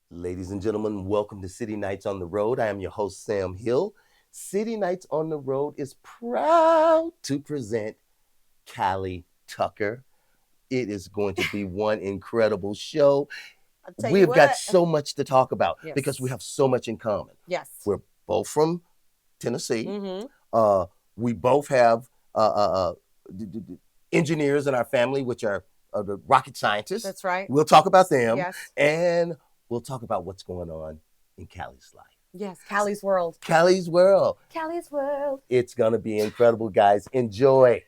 Ladies and gentlemen, welcome to City Nights on the Road. I am your host, Sam Hill. City Nights on the Road is proud to present Cali Tucker. It is going to be one incredible show. I'll tell you We've got what. so much to talk about because we Yes. have so much in common. Yes. We're both from Tennessee. Mm-hmm. We both have engineers in our family, which are the rocket scientists. That's right. We'll talk about them. Yes. And we'll talk about what's going on in Cali's life. Yes. Cali's World. Cali's World. Cali's World. It's going to be incredible, guys. Enjoy.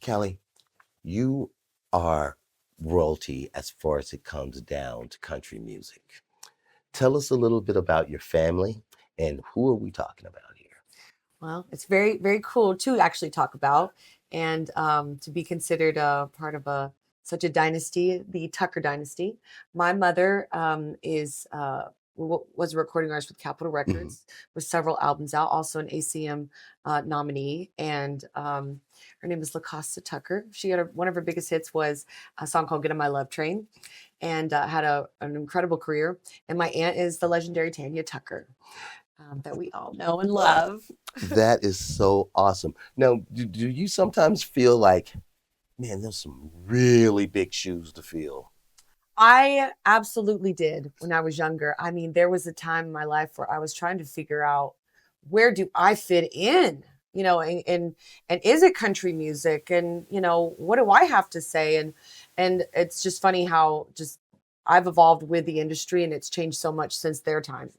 Cali, you are royalty as far as it comes down to country music. Tell us a little bit about your family and who are we talking about here? Well, it's very, very cool to actually talk about and to be considered a part of such a dynasty, the Tucker dynasty. My mother was a recording artist with Capitol Records, with several albums out, also an ACM nominee, and her name is LaCosta Tucker. She had one of her biggest hits was a song called "Get on My Love Train," and had an incredible career. And my aunt is the legendary Tanya Tucker. That we all know and love. That is so awesome. Now, do you sometimes feel like, man, there's some really big shoes to fill? I absolutely did when I was younger. I mean, there was a time in my life where I was trying to figure out where do I fit in, and is it country music, and what do I have to say, and it's just funny how just I've evolved with the industry and it's changed so much since their time,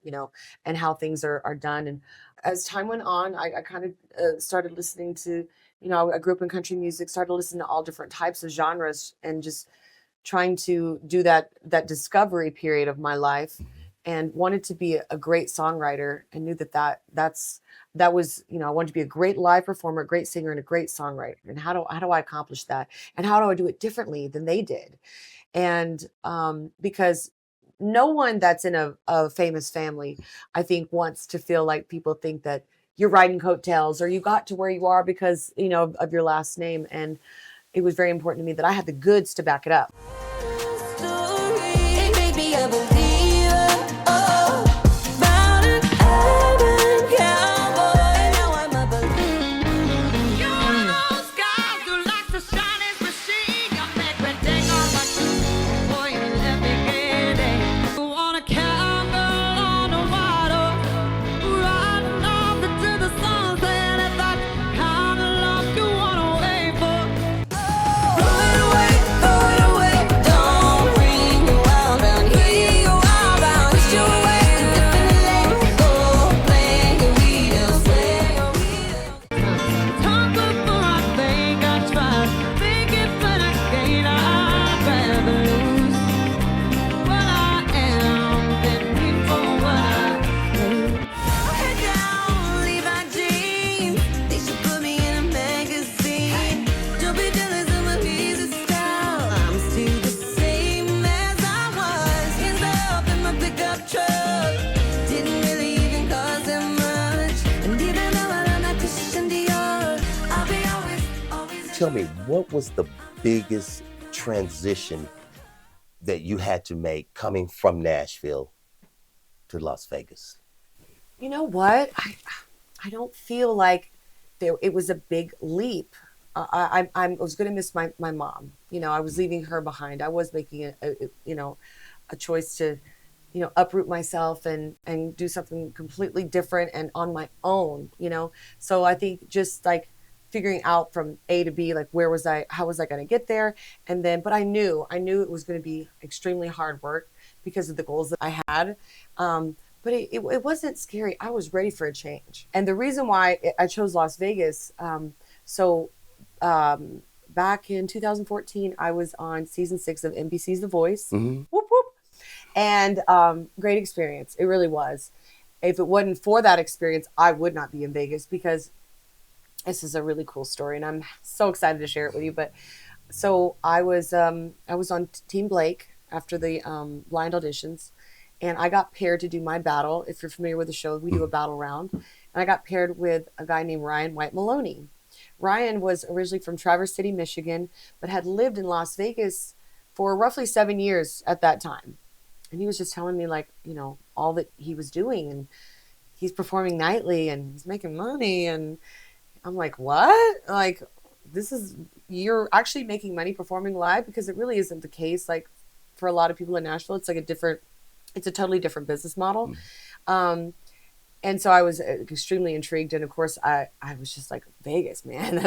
and how things are done. And as time went on, I kind of started listening to, I grew up in country music, started listening to all different types of genres and just trying to do that discovery period of my life, and wanted to be a great songwriter, and knew that was, I wanted to be a great live performer, a great singer, and a great songwriter. And how do I accomplish that? And how do I do it differently than they did? And because no one that's in a famous family, I think, wants to feel like people think that you're riding coattails or you got to where you are because, of your last name. And it was very important to me that I had the goods to back it up. Tell me, what was the biggest transition that you had to make coming from Nashville to Las Vegas? You know what? I don't feel like it was a big leap. I was going to miss my mom. I was leaving her behind. I was making a choice to, uproot myself and do something completely different and on my own. So I think just like figuring out from A to B, like how was I going to get there? And then, but I knew it was going to be extremely hard work because of the goals that I had. But it wasn't scary. I was ready for a change. And the reason why I chose Las Vegas, back in 2014, I was on season 6 of NBC's The Voice. Mm-hmm. Whoop, whoop. And great experience. It really was. If it wasn't for that experience, I would not be in Vegas because this is a really cool story, and I'm so excited to share it with you. But so I was on Team Blake after the blind auditions, and I got paired to do my battle. If you're familiar with the show, we do a Mm. battle round, and I got paired with a guy named Ryan White Maloney. Ryan was originally from Traverse City, Michigan, but had lived in Las Vegas for roughly 7 years at that time. And he was just telling me, like, all that he was doing, and he's performing nightly and he's making money. And I'm like, what? Like, this is, you're actually making money performing live? Because it really isn't the case. Like, for a lot of people in Nashville, it's like it's a totally different business model. Mm. Um, and so I was extremely intrigued. And of course, I was just like, Vegas, man,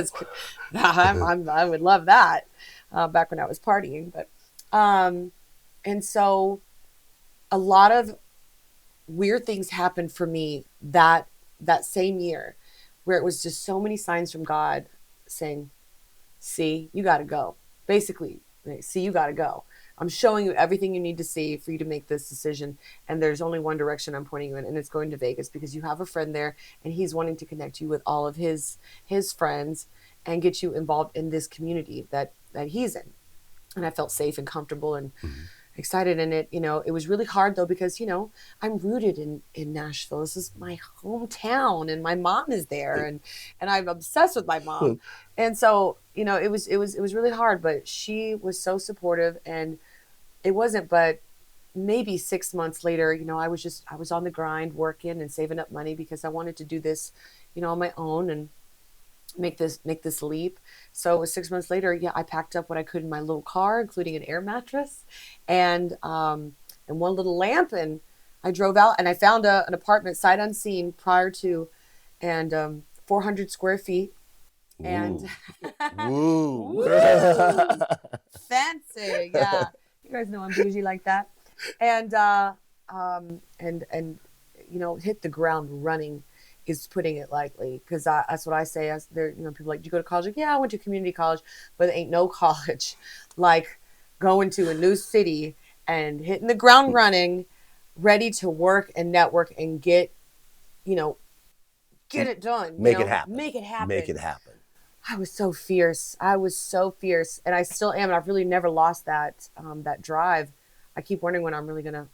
I would love that back when I was partying. But, and so a lot of weird things happened for me that same year, where it was just so many signs from God saying, see, you got to go. Basically, see, you got to go. I'm showing you everything you need to see for you to make this decision. And there's only one direction I'm pointing you in, and it's going to Vegas because you have a friend there, and he's wanting to connect you with all of his friends and get you involved in this community that he's in. And I felt safe and comfortable and Mm. excited in it. It was really hard though because I'm rooted in Nashville. This is my hometown, and my mom is there, and I'm obsessed with my mom. And so it was really hard, but she was so supportive. And it wasn't but maybe 6 months later, I was on the grind working and saving up money because I wanted to do this on my own and make this leap. So it was 6 months later. Yeah, I packed up what I could in my little car, including an air mattress and one little lamp, and I drove out and I found an apartment sight unseen prior to, and 400 square feet, and Ooh. Woo. woo, fancy, yeah. You guys know I'm bougie like that, and hit the ground running is putting it lightly, because that's what I say. As there, people like, do you go to college? Like, yeah, I went to community college, but it ain't no college like going to a new city and hitting the ground running, ready to work and network and you know, get it done. Make it happen. Make it Make happen. it happen. I was so fierce. I was so fierce, and I still am. And I've really never lost that drive. I keep wondering when I'm really gonna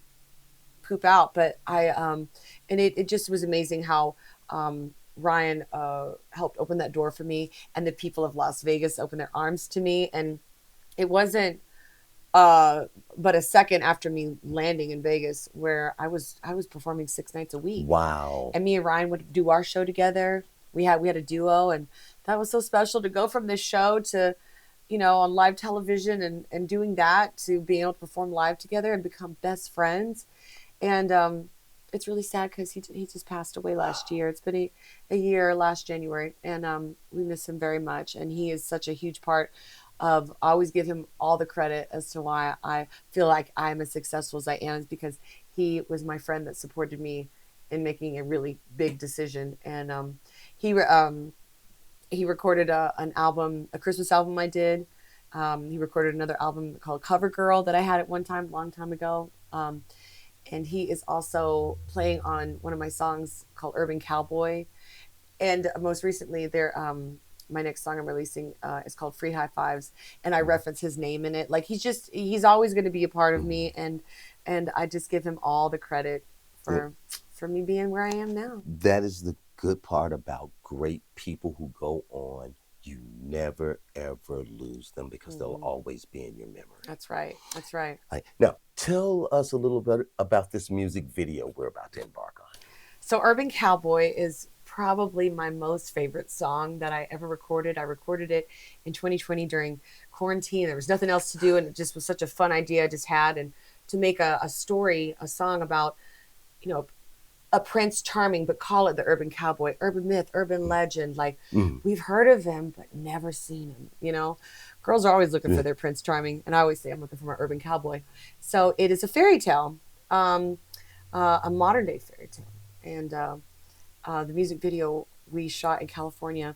poop out. But and it just was amazing how Ryan helped open that door for me, and the people of Las Vegas opened their arms to me. And it wasn't uh, but a second after me landing in Vegas, where I was performing 6 nights a week, Wow. and me and Ryan would do our show together. We had a duo, and that was so special to go from this show to on live television, and doing that, to being able to perform live together and become best friends. And it's really sad because he just passed away last year. It's been a year last January, and we miss him very much. And he is such a huge part of. I always give him all the credit as to why I feel like I'm as successful as I am, is because he was my friend that supported me in making a really big decision. And he he recorded an album, a Christmas album I did. He recorded another album called Cover Girl that I had at one time, long time ago. And he is also playing on one of my songs called Urban Cowboy. And most recently, my next song I'm releasing is called Free High Fives, and I reference his name in it. Like, he's always going to be a part of me, and I just give him all the credit Yeah. for me being where I am now. That is the good part about great people who go on. You never ever lose them because they'll Mm, always be in your memory. that's right. That's right. Now, tell us a little bit about this music video we're about to embark on. So Urban Cowboy is probably my most favorite song that I ever recorded. I recorded it in 2020 during quarantine. There was nothing else to do, and it just was such a fun idea I just had. And to make a story, a song about, you know, a Prince Charming, but call it the Urban Cowboy, urban myth, urban legend. Like, Mm. we've heard of him, but never seen him. Girls are always looking for Yeah. their Prince Charming, and I always say I'm looking for my Urban Cowboy. So it is a fairy tale, um, a modern day fairy tale, and the music video we shot in California,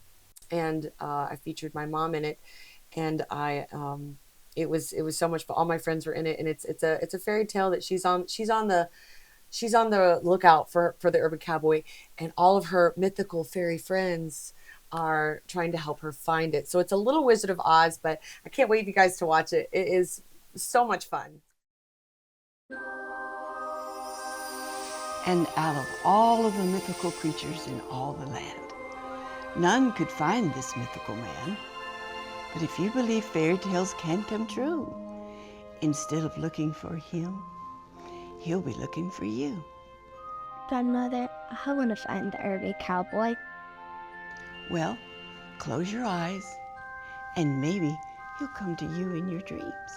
and I featured my mom in it, and it was so much fun. All my friends were in it, and it's a fairy tale that she's on the lookout for the urban cowboy, and all of her mythical fairy friends are trying to help her find it. So it's a little Wizard of Oz, but I can't wait for you guys to watch it. It is so much fun. And out of all of the mythical creatures in all the land, none could find this mythical man. But if you believe fairy tales can come true, instead of looking for him, he'll be looking for you. Grandmother, I want to find the urban cowboy. Well, close your eyes, and maybe he'll come to you in your dreams.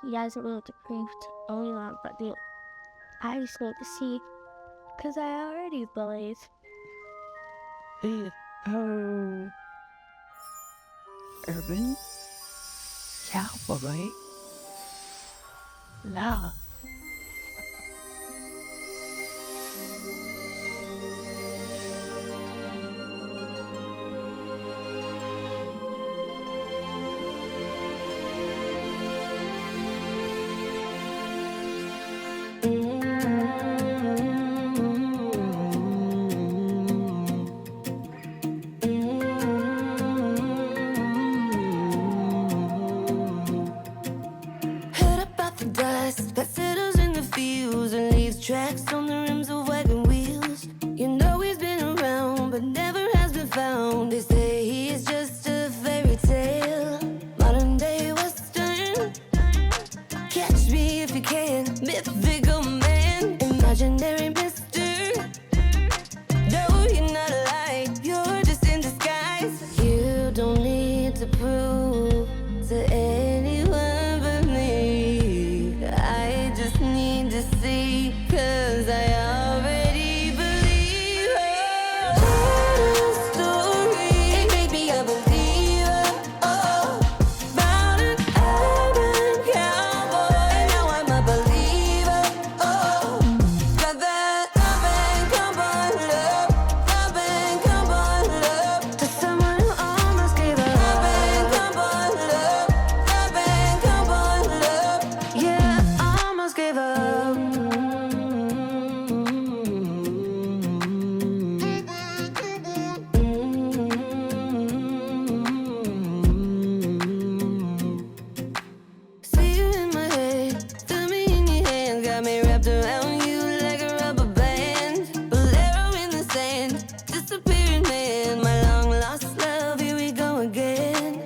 He doesn't need to prove to anyone but me. I just need to see, because I already believe. Oh, urban cowboy love. Heard about the dust that settles in the fields and leaves tracks on the rims of wagon wheels. You know he's been around, but never has been found. They say he's just a fairy tale, modern day western. Catch me if you can, mythical man, imaginary mister. No, you're not alive, you're just in disguise. You don't need to prove to anyone but me. I just need to see, 'cause I already believe. Oh, story, it made me a believer. Oh, about an urban cowboy, and now I'm a believer. Oh, got that urban cowboy love, urban cowboy love. To someone who almost gave up. Urban cowboy love, urban cowboy love. Yeah, I almost gave up. See you in my head, feel me in your hands, got me wrapped around you like a rubber band. Bolero in the sand, disappearing man, my long lost love, here we go again.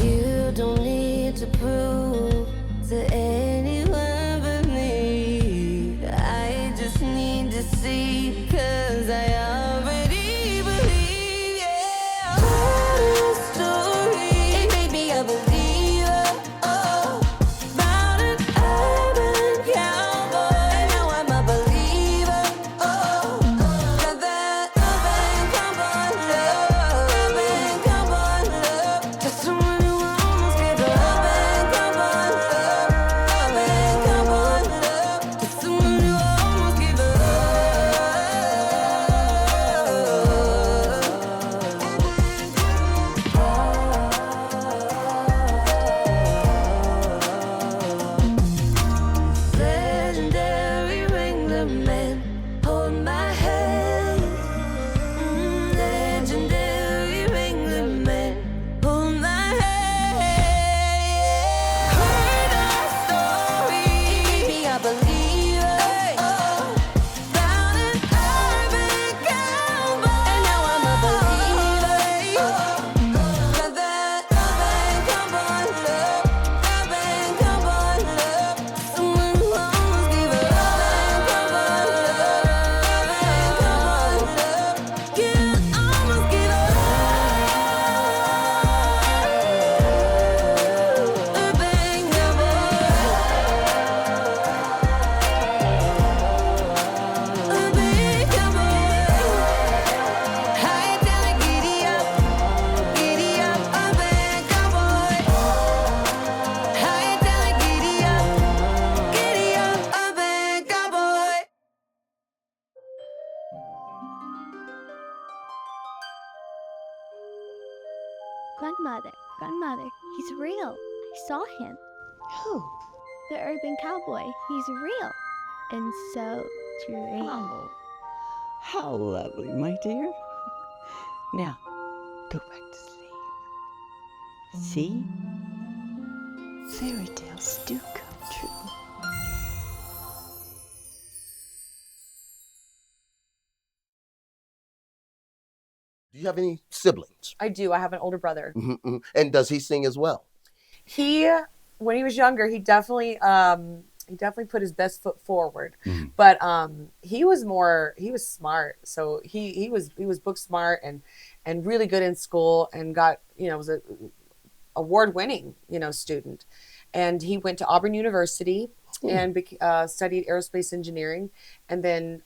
You don't need to prove to anyone but me. I just need to see, 'cause I already believe. Yeah, oh, story, it made me a believer. Oh, about an urban cowboy, and now I'm a believer. Oh, got that urban cowboy love, urban cowboy love. To someone who almost gave up. Urban cowboy love, urban cowboy love. To someone who almost gave up. Legendary Wrangler man, hold my hand. Legendary Wrangler man, hold my hand. Heard our story, maybe I believe it. Oh, about an urban cowboy, and now I'm a believer. Got that urban cowboy love, urban cowboy love. Someone who almost gave up. Urban cowboy love, urban cowboy love. Yeah, almost gave up. Urban cowboy, urban cowboy. High till I giddy up, urban cowboy. High till I giddy up, urban cowboy. Grandmother, he's real. I saw him. Who? The urban cowboy. He's real. And so strange. Oh, how lovely, my dear. Now, go back to sleep. See? Fairy tales do come true. Do you have any siblings? I do. I have an older brother. And does he sing as well? He, when he was younger, he definitely put his best foot forward. But he was smart. So he was book smart and really good in school, and got, was a award-winning, student. And he went to Auburn University and studied aerospace engineering. And then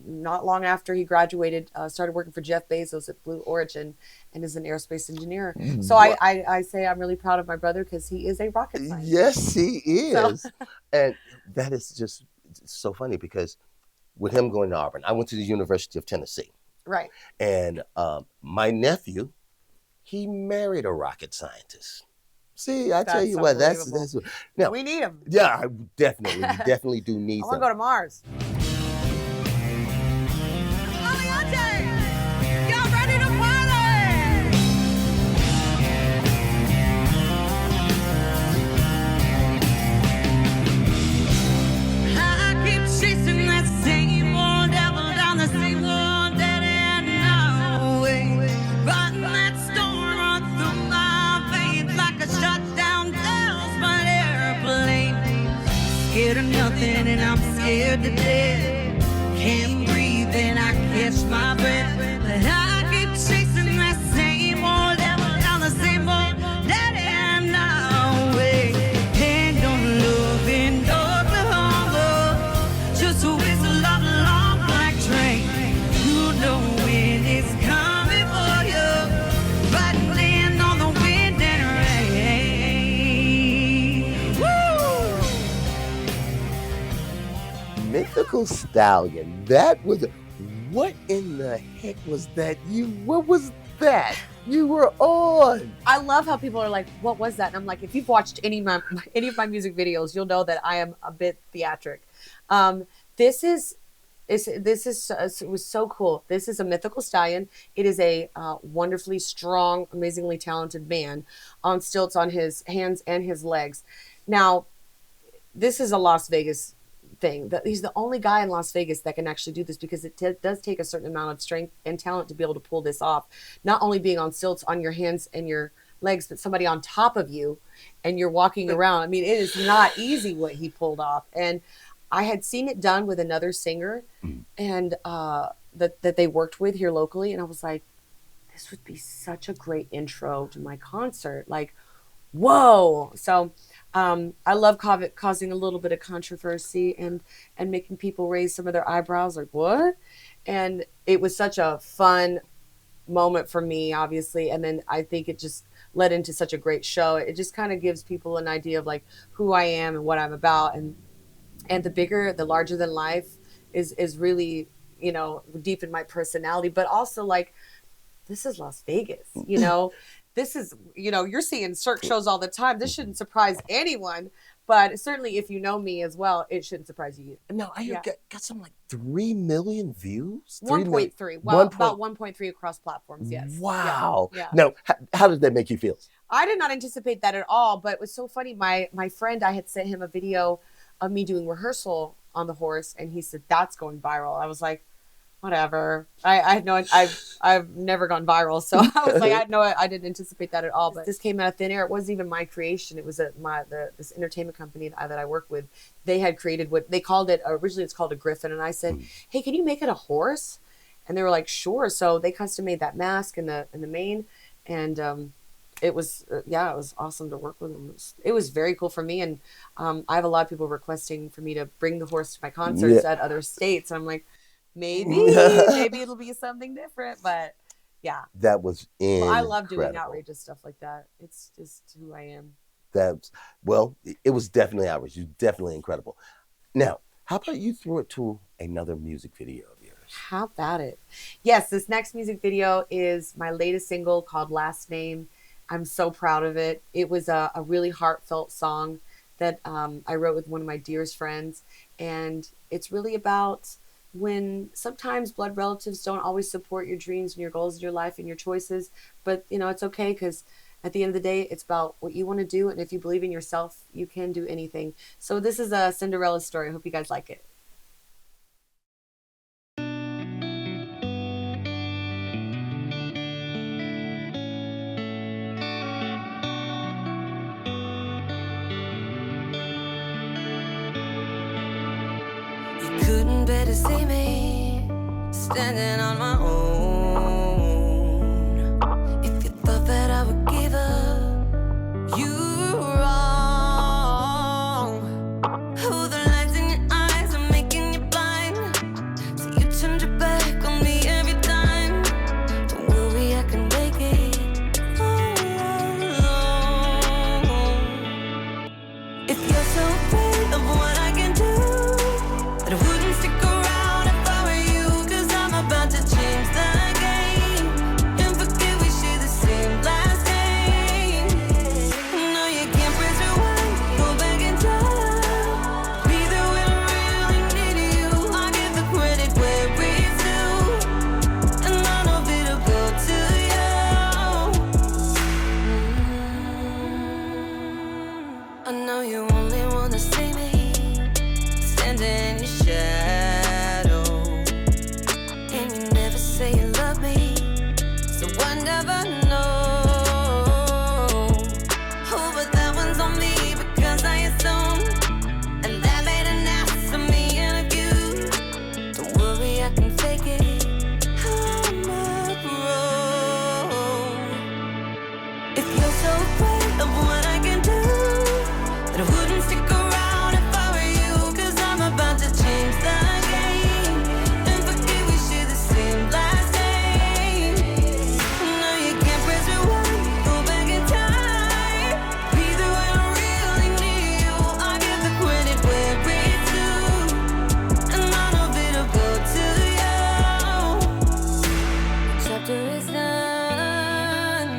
not long after he graduated, started working for Jeff Bezos at Blue Origin and is an aerospace engineer. So I say I'm really proud of my brother because he is a rocket scientist. Yes, he is. And that is just so funny because with him going to Auburn, I went to the University of Tennessee. Right. And my nephew, he married a rocket scientist. See, I tell you what, that's now, we need him. Yeah, definitely do need I want to go to Mars. Y'all ready to party? I keep chasing that same old devil down the same old dead end highway, riding that storm on through my veins like a shut down Dallas airplane. Scared of nothing and I'm scared to death. Can't breathe and I catch my breath, but I keep chasing that same old devil down the same old dead end highway. Ain't no love in Oklahoma, just a whistle of a long black train. You know when it's coming for you, riding on the wind and rain. Woo! Mythical Stallion. That was, what in the heck was that? What was that you were on? I love how people are like, "What was that?" And I'm like, if you've watched any of my music videos, you'll know that I am a bit theatric. It was so cool. This is a mythical stallion. It is a wonderfully strong, amazingly talented man on stilts on his hands and his legs. Now, this is a Las Vegas thing. He's the only guy in Las Vegas that can actually do this because it does take a certain amount of strength and talent to be able to pull this off. Not only being on stilts on your hands and your legs, but somebody on top of you and you're walking around. I mean, it is not easy what he pulled off. And I had seen it done with another singer and that they worked with here locally. And I was like, this would be such a great intro to my concert. Like, whoa. So I love causing a little bit of controversy and making people raise some of their eyebrows, like, what? And it was such a fun moment for me, obviously. And then I think it just led into such a great show. It just kind of gives people an idea of like who I am and what I'm about. And the larger than life is really, deep in my personality, but also like, this is Las Vegas, This is, you're seeing Cirque shows all the time. This shouldn't surprise anyone, but certainly if you know me as well, it shouldn't surprise you. No, I got something like 3 million views? 1.3. Well, about 1.3 across platforms, yes. Wow. Yeah. Now, how did that make you feel? I did not anticipate that at all, but it was so funny. My friend, I had sent him a video of me doing rehearsal on the horse, and he said, that's going viral. I was like, whatever. I had no, I've never gone viral. So I was like, I didn't anticipate that at all. But this came out of thin air. It wasn't even my creation. It was this entertainment company that I work with. They had created what they called it. Originally it's called a griffin. And I said, hey, can you make it a horse? And they were like, sure. So they custom made that mask and the mane. And it was awesome to work with them. It was very cool for me. And I have a lot of people requesting for me to bring the horse to my concerts at other states. And I'm like, maybe it'll be something different, but yeah. That was incredible. Well, I love doing outrageous stuff like that. It's just who I am. It was definitely outrageous. Definitely incredible. Now, how about you throw it to another music video of yours? How about it? Yes, this next music video is my latest single called Last Name. I'm so proud of it. It was a really heartfelt song that I wrote with one of my dearest friends. And it's really about when sometimes blood relatives don't always support your dreams and your goals in your life and your choices. But, it's okay because at the end of the day, it's about what you want to do. And if you believe in yourself, you can do anything. So this is a Cinderella story. I hope you guys like it. You couldn't bear to see me standing on my own. If you thought that I would give up, you were wrong. Oh, the lights in your eyes are making you blind. So you turned your back on me every time. Don't worry, I can make it all alone. If you're so afraid of what I can do, that I wouldn't stick around if I were you. 'Cause I'm about to change the game and forget we share the same last name. No, you can't press rewind, go back in time. Be there when I really need you. I give the credit where it's due, and none of it'll go to you. I know you only wanna see me standing in your shadow, and you never say you love me, so I never know. Oh, but that one's on me because I assumed, and that made an ass of me and of you. Don't worry, I can fake it. I'm a pro. If you're so afraid of what I can do, that I wouldn't stick around if I were you. 'Cause I'm about to change the game and forget we share the same last name. No, you can't press rewind, go back in time. Be there when I really need you. I give the credit where it's due, and none of it'll go to you. The chapter is done,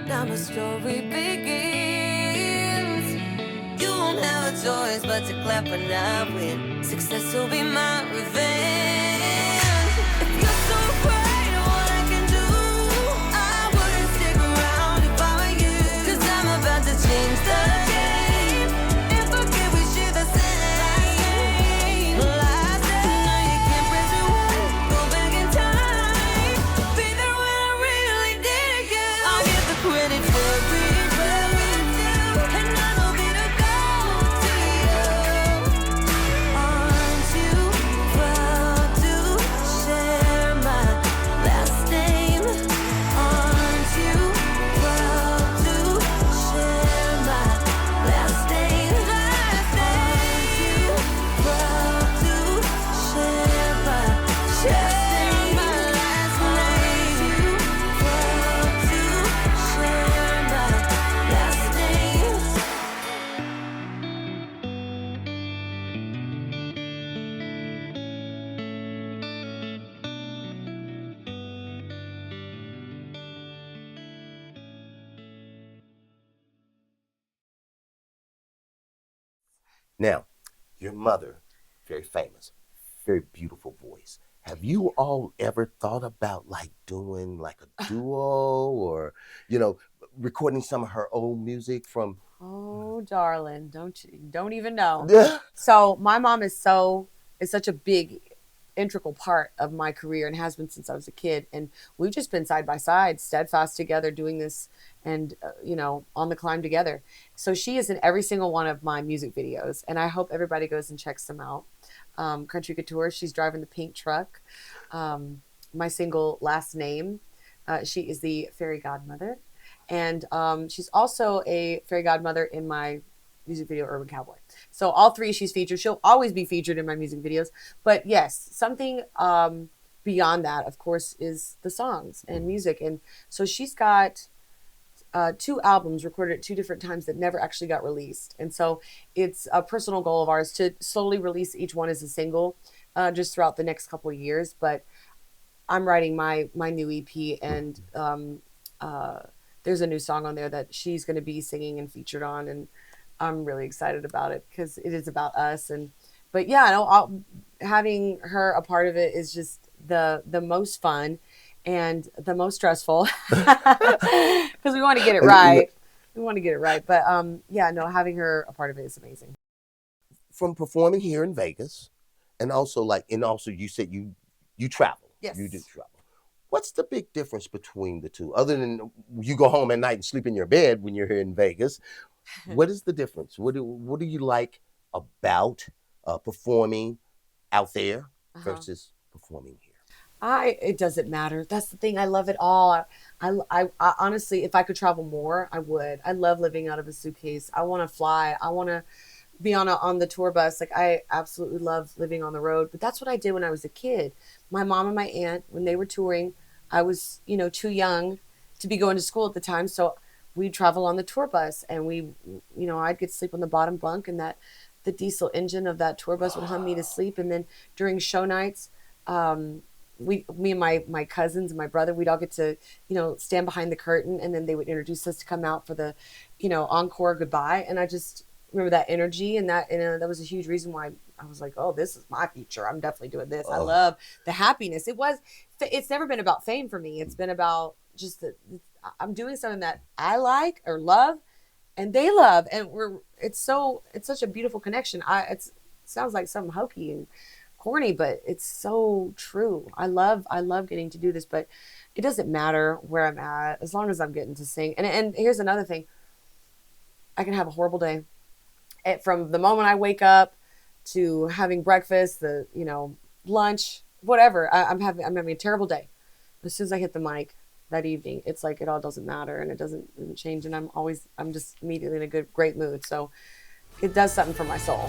now my story begins. You won't have a choice but to clap when I win. Success will be my revenge. If you're so afraid of what I can do, I wouldn't stick around if I were you. 'Cause I'm about to change the game and forget we share the same last name. No, you can't press rewind, go back in time. Be there when I really need you. I'll get the credit for it, and none of it'll go to you. Aren't you proud to share my last name? Aren't you proud to share my last name? Aren't you proud to share my last name? Aren't you proud to share my last name? Now, your mother, very famous, very beautiful voice. Have you all ever thought about like doing like a duo or, you know, recording some of her old music from? Oh, darling, don't even know. Yeah. So my mom is such a big integral part of my career and has been since I was a kid. And we've just been side by side, steadfast together, doing this and on the climb together. So she is in every single one of my music videos, and I hope everybody goes and checks them out. Country Couture, she's driving the pink truck. My single Last Name, she is the fairy godmother. And she's also a fairy godmother in my music video Urban Cowboy. So all three she's featured. She'll always be featured in my music videos. But yes, something beyond that, of course, is the songs and music. And so she's got 2 albums recorded at 2 different times that never actually got released. And so it's a personal goal of ours to slowly release each one as a single just throughout the next couple of years. But I'm writing my new EP, and there's a new song on there that she's going to be singing and featured on, and I'm really excited about it because it is about us. But yeah, no, having her a part of it is just the most fun and the most stressful because we want to get it right. We want to get it right, but yeah, no, having her a part of it is amazing. From performing here in Vegas, and also you said you travel. Yes. You do travel. What's the big difference between the two? Other than you go home at night and sleep in your bed when you're here in Vegas, what is the difference? What do you like about performing out there versus performing here? It doesn't matter. That's the thing. I love it all. I honestly, if I could travel more, I would. I love living out of a suitcase. I want to fly. I want to be on the tour bus. Like, I absolutely love living on the road. But that's what I did when I was a kid. My mom and my aunt, when they were touring, I was, too young to be going to school at the time. So we'd travel on the tour bus, and I'd get to sleep on the bottom bunk, and the diesel engine of that tour bus would hum me to sleep. And then during show nights, me and my cousins and my brother, we'd all get to, stand behind the curtain, and then they would introduce us to come out for the, encore goodbye. And I just remember that energy, and that was a huge reason why I was like, oh, this is my future. I'm definitely doing this. I love the happiness. It's never been about fame for me. It's been about just I'm doing something that I like or love, and they love, and it's such a beautiful connection. It sounds like something hokey and corny, but it's so true. I love getting to do this, but it doesn't matter where I'm at as long as I'm getting to sing. And here's another thing. I can have a horrible day. From the moment I wake up to having breakfast, lunch, whatever, I'm having a terrible day. As soon as I hit the mic that evening, it's like it all doesn't matter, and it doesn't change, and I'm just immediately in a great mood. So it does something for my soul.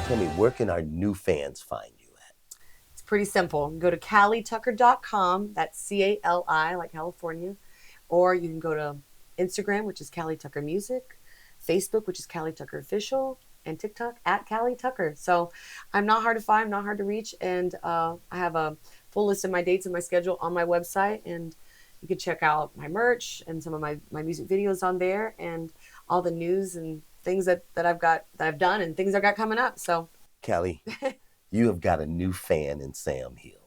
Tell me, where can our new fans find you at? It's pretty simple. Go to CaliTucker.com. That's CALI, like California. Or you can go to Instagram, which is Cali Tucker Music, Facebook, which is Cali Tucker Official, and TikTok at Cali Tucker. So I'm not hard to find, I'm not hard to reach, and I have a full list of my dates and my schedule on my website, and you can check out my merch and some of my music videos on there, and all the news and things that I've done and things I've got coming up. So Cali, you have got a new fan in Sam Hill.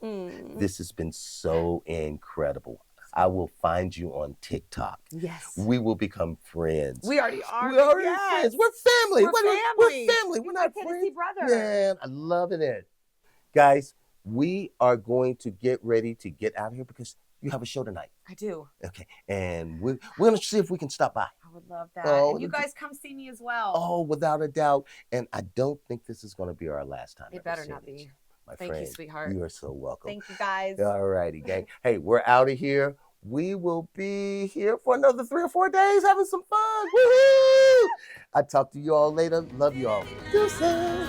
This has been so incredible. I will find you on TikTok. Yes. We will become friends. We already are. We are friends. We're family. We're family. We're not Tennessee friends. brother. Man, I'm loving it. Guys, we are going to get ready to get out of here because you have a show tonight. I do. Okay. And we're going to see if we can stop by. I would love that. Oh, and you guys come see me as well. Oh, without a doubt. And I don't think this is going to be our last time. It better not be. My Thank friend, you, sweetheart. You are so welcome. Thank you, guys. All righty, gang. Hey, we're out of here. We will be here for another 3 or 4 days having some fun. Woohoo! I'll talk to you all later. Love you all. Deuces.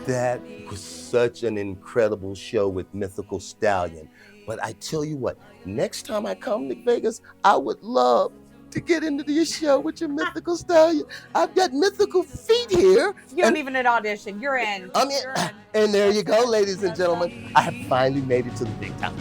That was such an incredible show with Mythical Stallion. But I tell you what, next time I come to Vegas, I would love to get into the show with your Mythical Stallion. I've got mythical feet here. You don't even need an audition. You're in. I'm in. And there you go, ladies and gentlemen. I have finally made it to the big time.